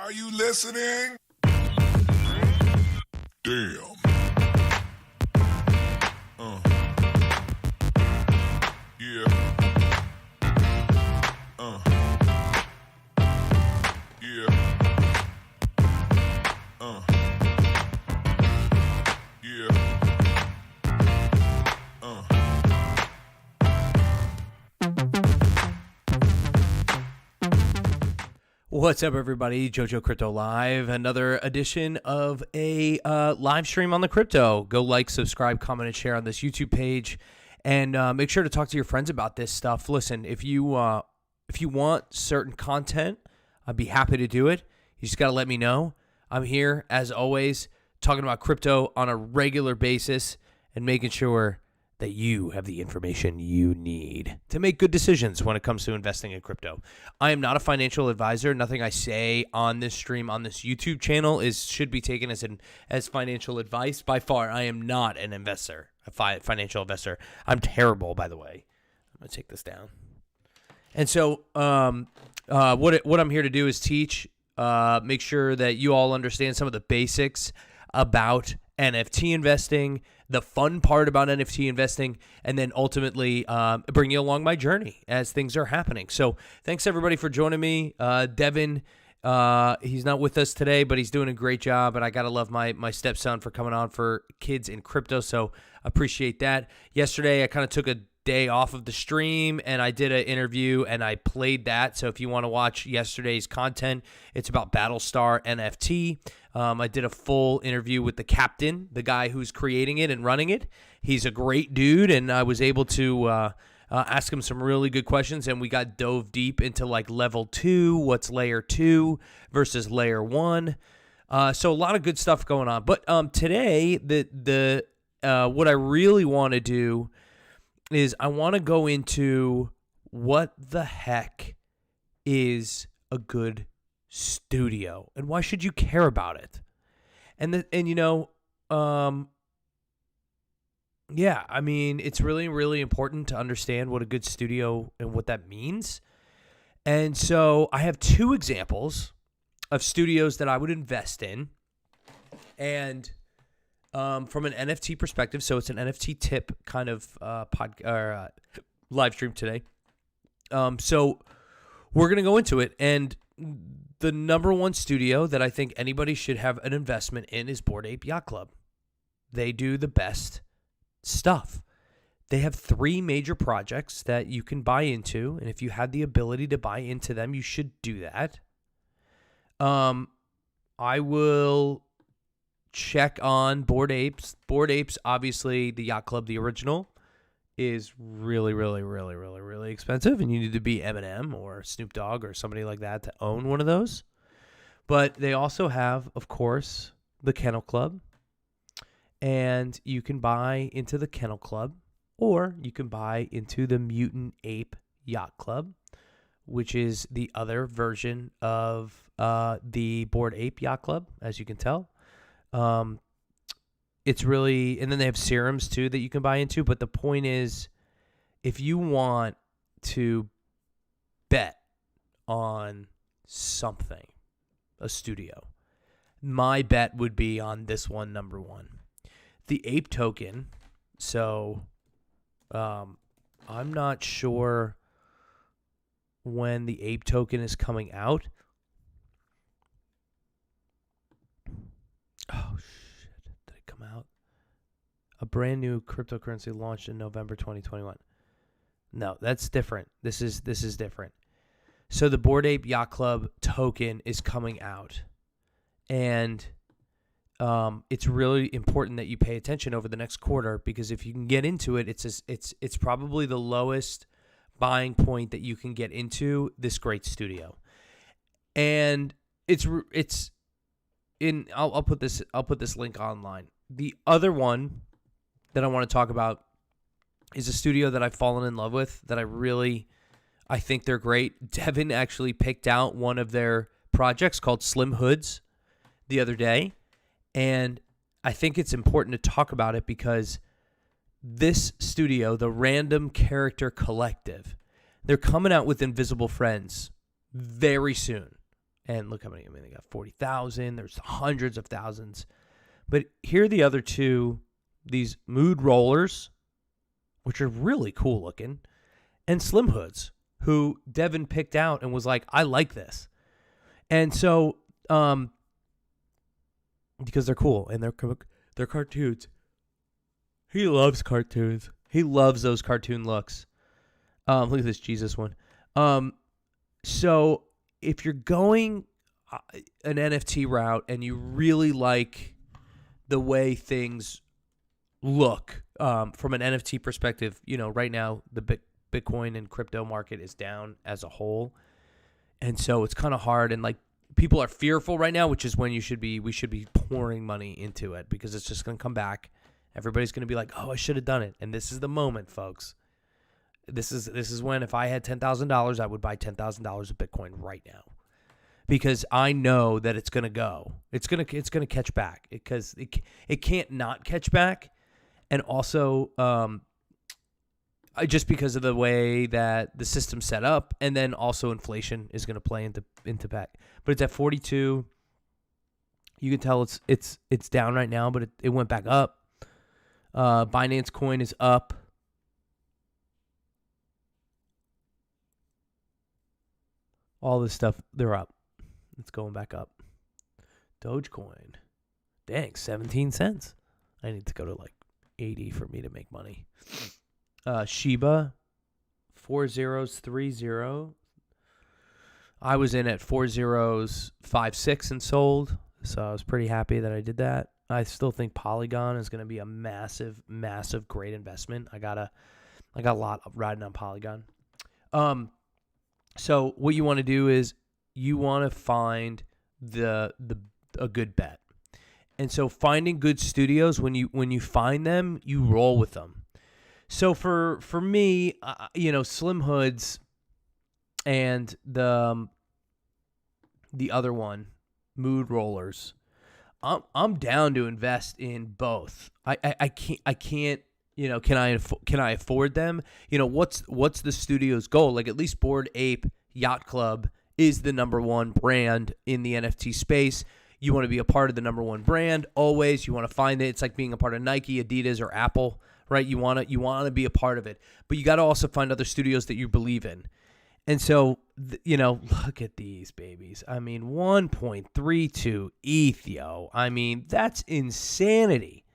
Are you listening? Damn. Yeah. Yeah. Yeah. What's up, everybody? JoJo Crypto Live, another edition of a live stream on the crypto. Go like, subscribe, comment, and share on this YouTube page, and make sure to talk to your friends about this stuff. Listen, if you want certain content, I'd be happy to do it. You just got to let me know. I'm here, as always, talking about crypto on a regular basis and making sure that you have the information you need to make good decisions when it comes to investing in crypto. I am not a financial advisor. Nothing I say on this stream, on this YouTube channel, should be taken as financial advice. By far, I am not an investor, a financial investor. I'm terrible, by the way. I'm going to take this down. And so what I'm here to do is teach, make sure that you all understand some of the basics about NFT investing, the fun part about NFT investing, and then ultimately bring you along my journey as things are happening. So thanks, everybody, for joining me. Devin, he's not with us today, but he's doing a great job, and I got to love my stepson for coming on for Kids in Crypto, so appreciate that. Yesterday, I kind of took a day off of the stream, and I did an interview, and I played that. So if you want to watch yesterday's content, it's about Battlestar NFT. I did a full interview with the captain, the guy who's creating it and running it. He's a great dude, and I was able to ask him some really good questions, and we got dove deep into like level 2, what's layer 2 versus layer 1. So a lot of good stuff going on. But today, the what I really want to do is I want to go into what the heck is a good studio and why should you care about it? Yeah, I mean, it's really, really important to understand what a good studio and what that means. And so I have two examples of studios that I would invest in, and from an NFT perspective, so it's an NFT tip kind of live stream today. So we're going to go into it, and the number one studio that I think anybody should have an investment in is Bored Ape Yacht Club. They do the best stuff. They have 3 major projects that you can buy into, and if you had the ability to buy into them, you should do that. I will check on Bored Apes. Bored Apes, obviously, the Yacht Club, the original, is really, really, really, really, really expensive, and you need to be Eminem or Snoop Dogg or somebody like that to own one of those. But they also have, of course, the Kennel Club, and you can buy into the Kennel Club, or you can buy into the Mutant Ape Yacht Club, which is the other version of the Bored Ape Yacht Club, as you can tell. It's really, and then they have serums too that you can buy into. But the point is, if you want to bet on something, a studio, my bet would be on this one, number one, the Ape token. So, I'm not sure when the Ape token is coming out. Oh, shit. Did it come out? A brand new cryptocurrency launched in November 2021. No, that's different. This is different. So the Bored Ape Yacht Club token is coming out. And it's really important that you pay attention over the next quarter, because if you can get into it, it's probably the lowest buying point that you can get into this great studio. And I'll put this link online. The other one that I want to talk about is a studio that I've fallen in love with, that I think they're great. Devin actually picked out one of their projects called Slim Hoods the other day, and I think it's important to talk about it because this studio, the Random Character Collective, they're coming out with Invisible Friends very soon. And look how many. I mean, they got 40,000. There's hundreds of thousands. But here are the other two, these mood rollers, which are really cool looking, and slim hoods, who Devin picked out and was like, I like this. And so, because they're cool and they're cartoons. He loves cartoons. He loves those cartoon looks. Look at this Jesus one. So if you're going an NFT route and you really like the way things look from an NFT perspective, right now the Bitcoin and crypto market is down as a whole. And so it's kind of hard, and like people are fearful right now, which is when we should be pouring money into it, because it's just going to come back. Everybody's going to be like, "Oh, I should have done it." And this is the moment, folks. This is when, if I had $10,000, I would buy $10,000 of Bitcoin right now, because I know that it's going to go. It's going to catch back, because it can't not catch back. And also just because of the way that the system's set up, and then also inflation is going to play into back. But it's at 42. You can tell it's down right now, but it went back up. Binance Coin is up. All this stuff, they're up. It's going back up. Dogecoin, dang, 17 cents. I need to go to like 80 for me to make money. Shiba, 4030. I was in at 4056 and sold, so I was pretty happy that I did that. I still think Polygon is going to be a massive, massive, great investment. I got a lot riding on Polygon. So what you want to do is you want to find a good bet. And so finding good studios, when you find them, you roll with them. So for me, Slim Hoods and the other one, Mood Rollers, I'm down to invest in both. I can't. Can I afford them? What's the studio's goal? Like, at least Bored Ape Yacht Club is the number one brand in the NFT space. You want to be a part of the number one brand always. You want to find it. It's like being a part of Nike, Adidas, or Apple, right? You want to be a part of it, but you got to also find other studios that you believe in. And so, look at these babies. I mean, 1.32 ETH, yo. I mean, that's insanity.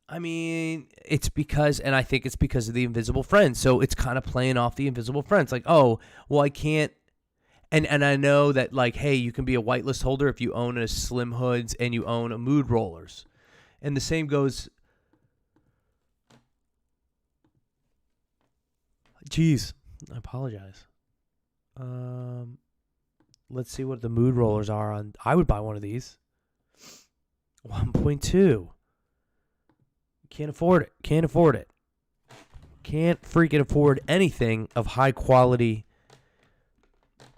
I mean, it's because, and I think it's because of the invisible friends. So it's kind of playing off the invisible friends. Like, oh, well, I can't. And I know that, like, hey, you can be a whitelist holder if you own a Slim Hoods and you own a Mood Rollers. And the same goes. Geez, I apologize. Let's see what the Mood Rollers are on. I would buy one of these. 1.2. Can't afford it. Can't freaking afford anything of high quality.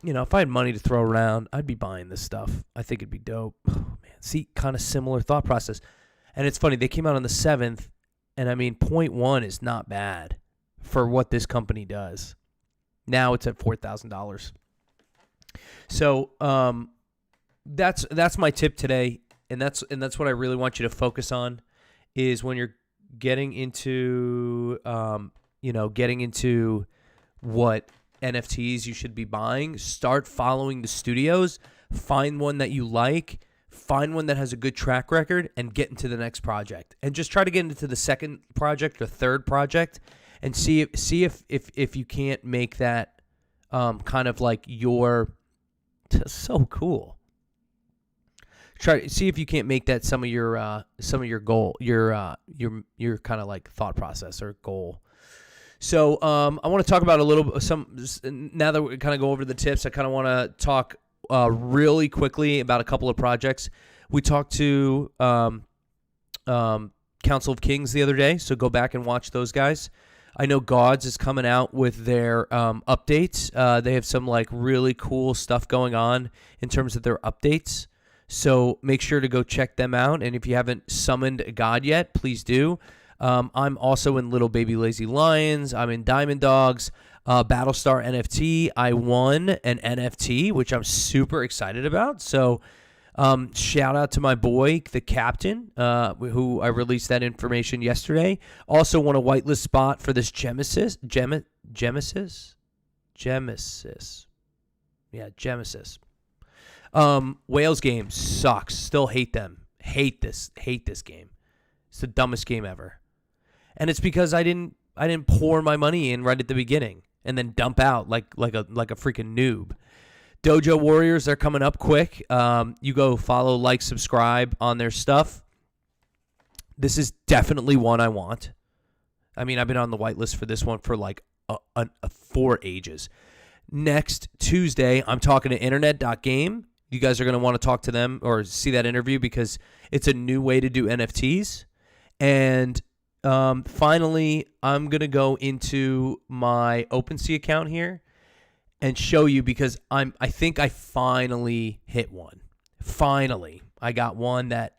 If I had money to throw around, I'd be buying this stuff. I think it'd be dope. Oh, man. See, kind of similar thought process. And it's funny, they came out on the 7th, and I mean, 0.1 is not bad for what this company does. Now it's at $4,000. So that's my tip today, and that's what I really want you to focus on, is when you're getting into what NFTs you should be buying, start following the studios, find one that you like, find one that has a good track record, and get into the next project. And just try to get into the second project or third project, and see if you can't make that kind of like your so cool. Try to see if you can't make that some of your goal, your kind of like thought process or goal. So I want to talk about a little now that we kind of go over the tips. I kind of want to talk really quickly about a couple of projects. We talked to Council of Kings the other day, so go back and watch those guys. I know Gods is coming out with their updates. They have some like really cool stuff going on in terms of their updates. So make sure to go check them out. And if you haven't summoned a god yet, please do. I'm also in Little Baby Lazy Lions. I'm in Diamond Dogs. Battlestar NFT, I won an NFT, which I'm super excited about. So shout out to my boy, the captain, who I released that information yesterday. Also won a whitelist spot for this Gemesis. Yeah, Gemesis. Wales game sucks. Still hate them. Hate this game. It's the dumbest game ever. And it's because I didn't pour my money in right at the beginning and then dump out like a freaking noob. Dojo Warriors, they're coming up quick. You go follow, like, subscribe on their stuff. This is definitely one I want. I mean, I've been on the whitelist for this one for like for ages. Next Tuesday, I'm talking to internet.game. You guys are going to want to talk to them or see that interview because it's a new way to do NFTs. And finally, I'm going to go into my OpenSea account here and show you because I think I finally hit one. Finally, I got one that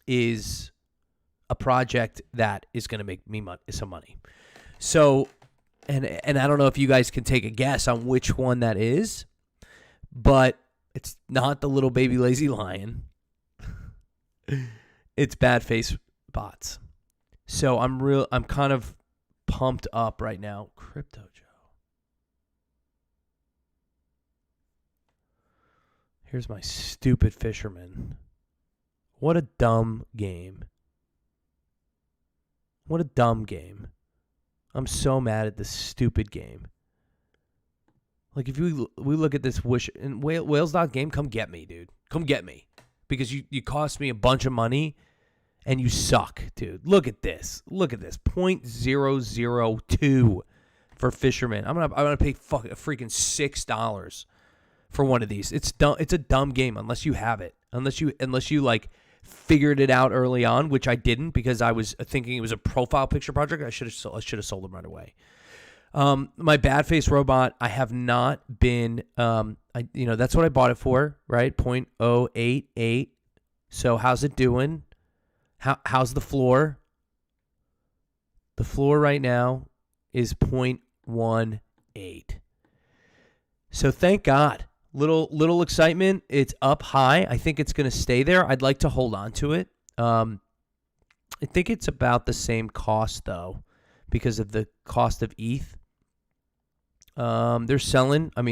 is a project that is going to make me some money. So, and I don't know if you guys can take a guess on which one that is, but it's not the little baby lazy lion. It's Bad Face Bots. So I'm kind of pumped up right now. Crypto Joe. Here's my stupid fisherman. What a dumb game. What a dumb game. I'm so mad at this stupid game. Like, if we look at this wish and Wales.game, come get me, dude. Come get me. Because you cost me a bunch of money and you suck, dude. Look at this. Look at this. 0.002 for fisherman. I'm gonna pay freaking $6 for one of these. It's dumb. It's a dumb game unless you have it. Unless you like figured it out early on, which I didn't because I was thinking it was a profile picture project. I should have sold them right away. My Bad Face Robot, I have not been that's what I bought it for, right? 0.088. So how's it doing? How's the floor? The floor right now is 0.18. So thank God. Little excitement. It's up high. I think it's going to stay there. I'd like to hold on to it. I think it's about the same cost though, because of the cost of ETH. They're selling a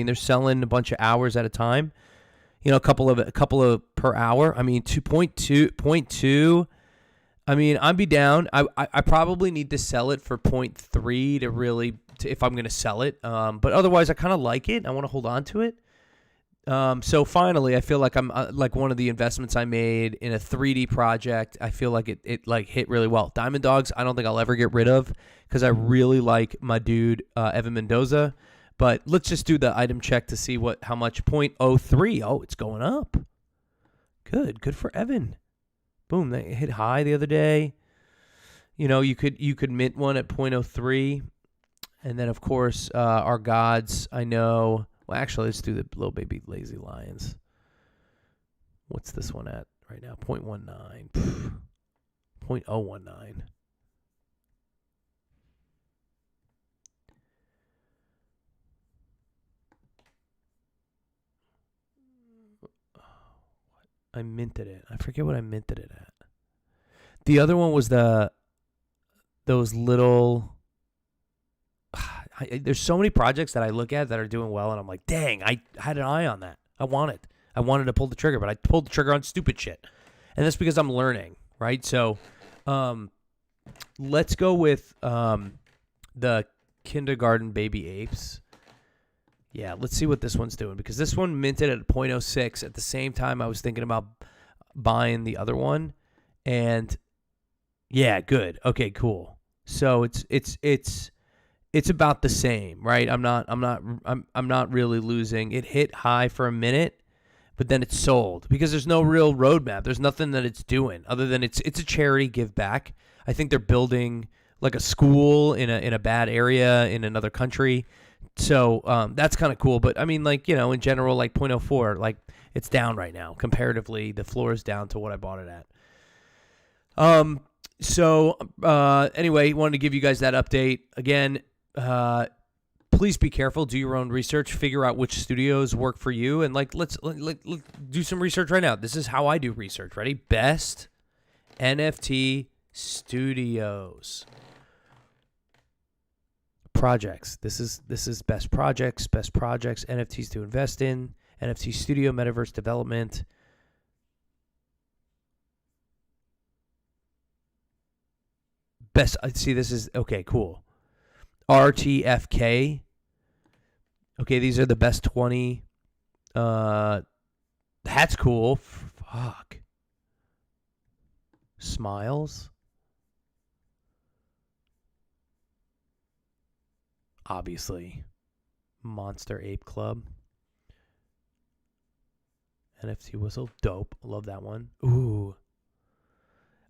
bunch of hours at a time. You know, a couple of per hour. I mean, 2.2. I mean, I'd be down. I probably need to sell it for 0.3 if I'm going to sell it. But otherwise, I kind of like it. I want to hold on to it. So finally, I feel like I'm like one of the investments I made in a 3D project. I feel like it like hit really well. Diamond Dogs, I don't think I'll ever get rid of because I really like my dude Evan Mendoza. But let's just do the item check to see how much. 0.03. Oh, it's going up. Good for Evan. Boom, they hit high the other day. You know, you could mint one at 0.03, and then of course our gods. I know. Well, actually, let's do the little baby lazy lions. What's this one at right now? 0.19. 0.019. I minted it. I forget what I minted it at. The other one was those little... there's so many projects that I look at that are doing well, and I'm like, dang, I had an eye on that. I wanted to pull the trigger, but I pulled the trigger on stupid shit. And that's because I'm learning, right? So let's go with the kindergarten baby apes. Yeah, let's see what this one's doing, because this one minted at 0.06. At the same time, I was thinking about buying the other one, and yeah, good. Okay, cool. So it's about the same, right? I'm not really losing. It hit high for a minute, but then it's sold because there's no real roadmap. There's nothing that it's doing other than it's a charity give back. I think they're building like a school in a bad area in another country. So that's kind of cool. But I mean, like, you know, in general, like 0.04, like it's down right now. Comparatively, the floor is down to what I bought it at. So anyway, wanted to give you guys that update again. please be careful. Do your own research. Figure out which studios work for you, and let's do some research right now. This is how I do research. Ready? Best NFT studios. Projects. This is best projects. NFTs to invest in. NFT studio, metaverse development. Best. See, this is okay. Cool. RTFK. Okay, these are the best 20. That's cool. Fuck. Smiles. Obviously. Monster Ape Club. NFT whistle. Dope. Love that one. Ooh.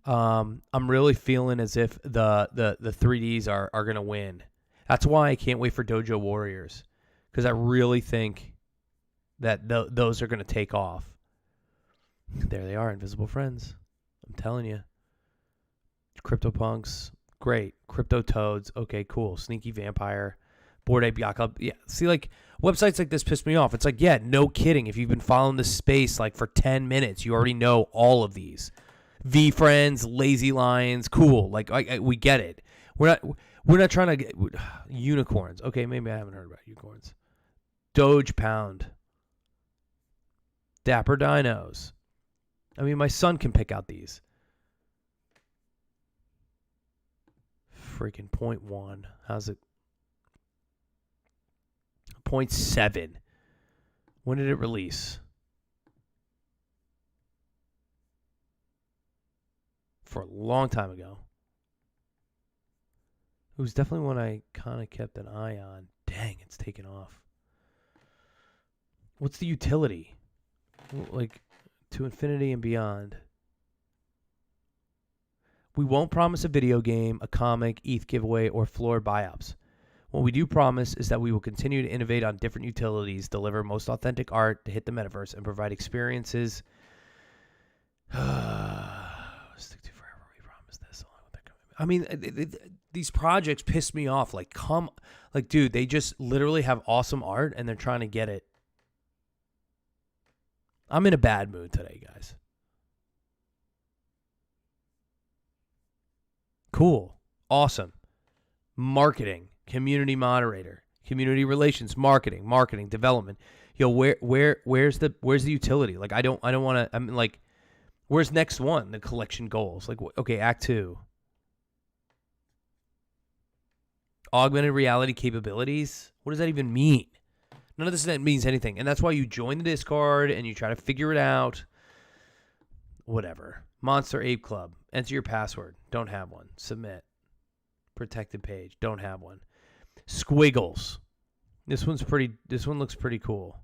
I'm really feeling as if the 3Ds are going to win. That's why I can't wait for Dojo Warriors, because I really think that those are going to take off. There they are, Invisible Friends. I'm telling you. CryptoPunks, great. Crypto Toads, okay, cool. Sneaky Vampire, Bored Ape Yacht Club. Yeah, see, like, websites like this piss me off. It's like, yeah, no kidding. If you've been following this space like for 10 minutes, you already know all of these. V Friends, Lazy Lions, cool. Like, we get it. We're not trying to get unicorns. Okay, maybe I haven't heard about unicorns. Doge Pound, Dapper Dinos. I mean, my son can pick out these. Freaking 0.1. How's it? 0.7. When did it release? For a long time ago. It was definitely one I kind of kept an eye on. Dang, it's taken off. What's the utility? Like, to infinity and beyond. We won't promise a video game, a comic, ETH giveaway, or floor buy-ups. What we do promise is that we will continue to innovate on different utilities, deliver most authentic art to hit the metaverse, and provide experiences. Stick to forever. We promise this. Along with that commitment. I mean, these projects piss me off. Like, dude, they just literally have awesome art, and they're trying to get it. I'm in a bad mood today, guys. Cool. Awesome. Marketing. Community moderator. Community relations. Marketing. Development. Yo, where's the utility? Like, I don't want to. I mean, like, where's next one? The collection goals. Like, okay, Act 2. Augmented reality capabilities. What does that even mean? None of this means anything. And that's why you join the Discord and you try to figure it out. Whatever. Monster Ape Club. Enter your password. Don't have one. Submit. Protected page. Don't have one. Squiggles. This one looks pretty cool.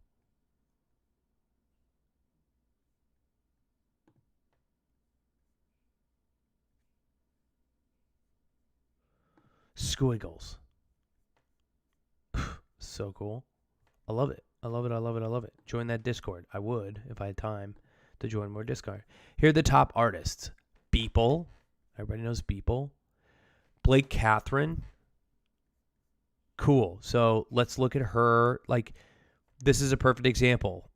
Squiggles. So cool. I love it. I love it. Join that Discord. I would if I had time to join more Discord. Here are the top artists. Beeple. Everybody knows Beeple. Blake Catherine. Cool. So let's look at her. Like, this is a perfect example.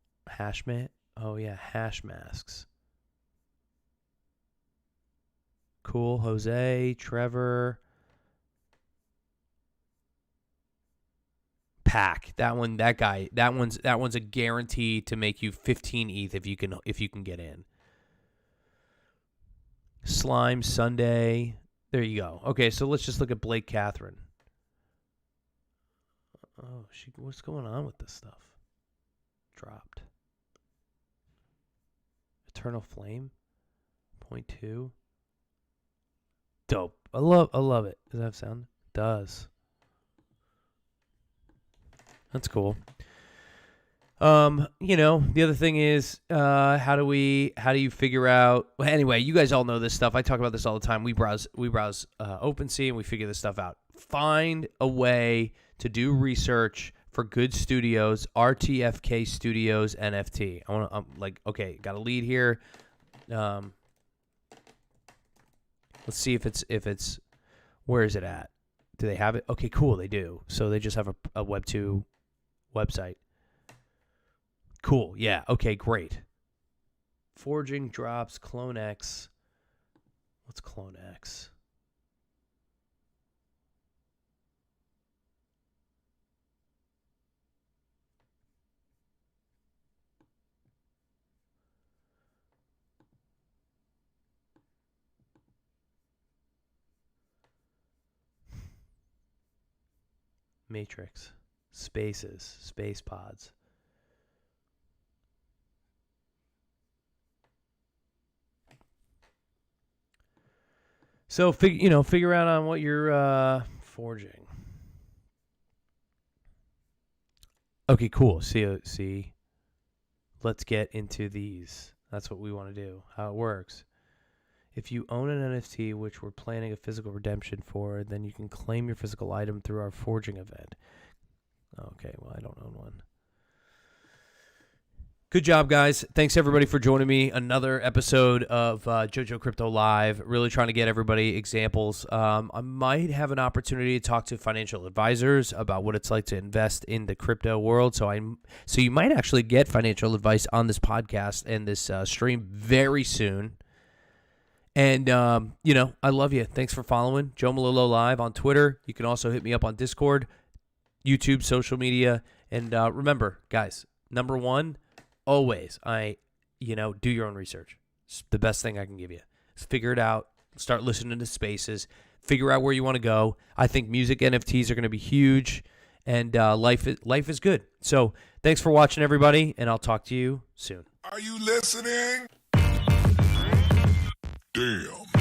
Oh, yeah. Hash masks. Cool. Jose. Trevor. Pack. That one's a guarantee to make you 15 ETH if you can get in. Slime Sunday. There you go. Okay, so let's just look at Blake Catherine. Oh, what's going on with this stuff? Dropped. Eternal Flame. 0.2. Dope. I love it. Does that have sound? It does. That's cool. The other thing is, how do you figure out? Well, anyway, you guys all know this stuff. I talk about this all the time. We browse OpenSea and we figure this stuff out. Find a way to do research for good studios, RTFK Studios, NFT. Okay, got a lead here. Let's see if it's where is it at? Do they have it? Okay, cool. They do. So they just have a Web 2 website. Cool. Yeah. Okay, great. Forging drops Clone X. What's Clone X? Matrix. Spaces. Space pods. So figure out on what you're forging. Okay, cool. See. Let's get into these. That's what we want to do. How it works. If you own an NFT, which we're planning a physical redemption for, then you can claim your physical item through our forging event. Okay, well, I don't own one. Good job, guys. Thanks, everybody, for joining me. Another episode of JoJo Crypto Live. Really trying to get everybody examples. I might have an opportunity to talk to financial advisors about what it's like to invest in the crypto world. So you might actually get financial advice on this podcast and this stream very soon. And, I love you. Thanks for following Joe Malillo Live on Twitter. You can also hit me up on Discord, YouTube, social media. And remember, guys, number one, always, do your own research. It's the best thing I can give you. Figure it out. Start listening to spaces. Figure out where you want to go. I think music NFTs are going to be huge, and life is good. So thanks for watching, everybody, and I'll talk to you soon. Are you listening? Damn.